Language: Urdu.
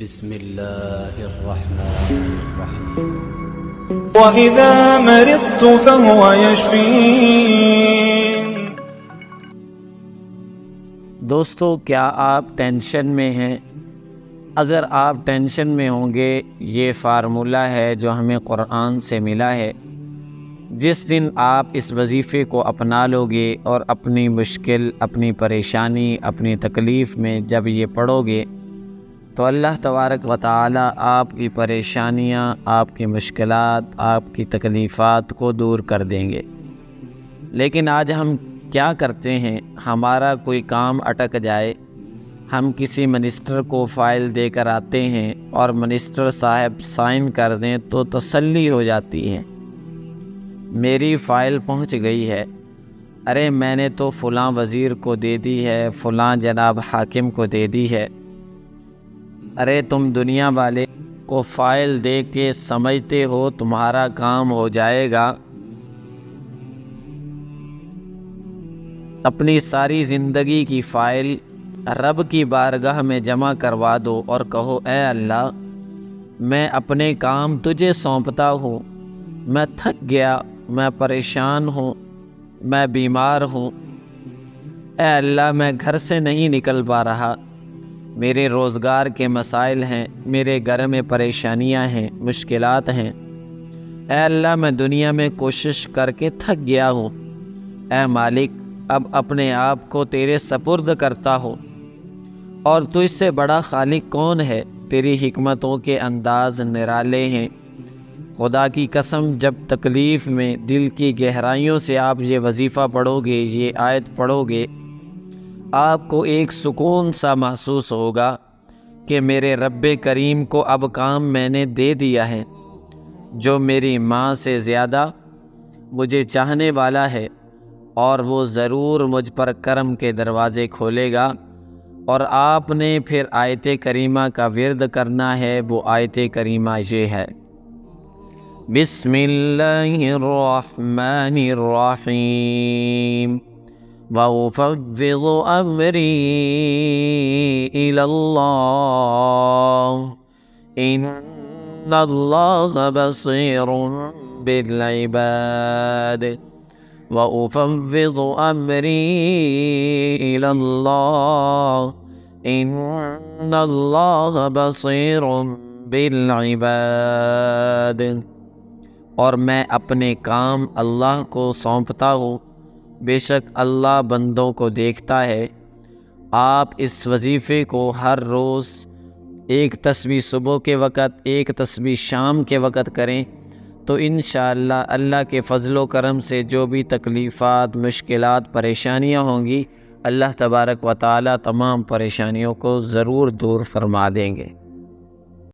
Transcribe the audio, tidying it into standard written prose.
بسم اللہ الرحمن الرحیم وَإِذَا مَرِضْتُ فَهُوَ يَشْفِينِ۔ دوستو، کیا آپ ٹینشن میں ہیں؟ اگر آپ ٹینشن میں ہوں گے، یہ فارمولہ ہے جو ہمیں قرآن سے ملا ہے۔ جس دن آپ اس وظیفے کو اپنا لو گے اور اپنی مشکل، اپنی پریشانی، اپنی تکلیف میں جب یہ پڑھو گے تو اللہ تبارک و تعالی آپ کی پریشانیاں، آپ کی مشکلات، آپ کی تکلیفات کو دور کر دیں گے۔ لیکن آج ہم کیا کرتے ہیں؟ ہمارا کوئی کام اٹک جائے، ہم کسی منسٹر کو فائل دے کر آتے ہیں اور منسٹر صاحب سائن کر دیں تو تسلی ہو جاتی ہے، میری فائل پہنچ گئی ہے۔ ارے میں نے تو فلاں وزیر کو دے دی ہے، فلاں جناب حاکم کو دے دی ہے۔ ارے تم دنیا والے کو فائل دے کے سمجھتے ہو تمہارا کام ہو جائے گا؟ اپنی ساری زندگی کی فائل رب کی بارگاہ میں جمع کروا دو اور کہو، اے اللہ، میں اپنے کام تجھے سونپتا ہوں، میں تھک گیا، میں پریشان ہوں، میں بیمار ہوں۔ اے اللہ، میں گھر سے نہیں نکل پا رہا، میرے روزگار کے مسائل ہیں، میرے گھر میں پریشانیاں ہیں، مشکلات ہیں۔ اے اللہ، میں دنیا میں کوشش کر کے تھک گیا ہوں۔ اے مالک، اب اپنے آپ کو تیرے سپرد کرتا ہوں، اور تجھ سے بڑا خالق کون ہے؟ تیری حکمتوں کے انداز نرالے ہیں۔ خدا کی قسم، جب تکلیف میں دل کی گہرائیوں سے آپ یہ وظیفہ پڑھو گے، یہ آیت پڑھو گے، آپ کو ایک سکون سا محسوس ہوگا کہ میرے رب کریم کو اب کام میں نے دے دیا ہے، جو میری ماں سے زیادہ مجھے چاہنے والا ہے، اور وہ ضرور مجھ پر کرم کے دروازے کھولے گا۔ اور آپ نے پھر آیت کریمہ کا ورد کرنا ہے، وہ آیت کریمہ یہ ہے، بسم اللہ الرحمن الرحیم وَأُفَوِّضُ أَمْرِي إِلَى اللَّهِ إِنَّ اللَّهَ بَصِيرٌ بِالْعِبَادِ وَأُفَوِّضُ أَمْرِي إِلَى اللَّهِ إِنَّ اللَّهَ بَصِيرٌ بِالْعِبَادِ۔ اور میں اپنے کام اللہ کو سونپتا ہوں، بے شک اللہ بندوں کو دیکھتا ہے۔ آپ اس وظیفے کو ہر روز ایک تسبیح صبح کے وقت، ایک تسبیح شام کے وقت کریں تو انشاءاللہ اللہ کے فضل و کرم سے جو بھی تکلیفات، مشکلات، پریشانیاں ہوں گی، اللہ تبارک و تعالی تمام پریشانیوں کو ضرور دور فرما دیں گے۔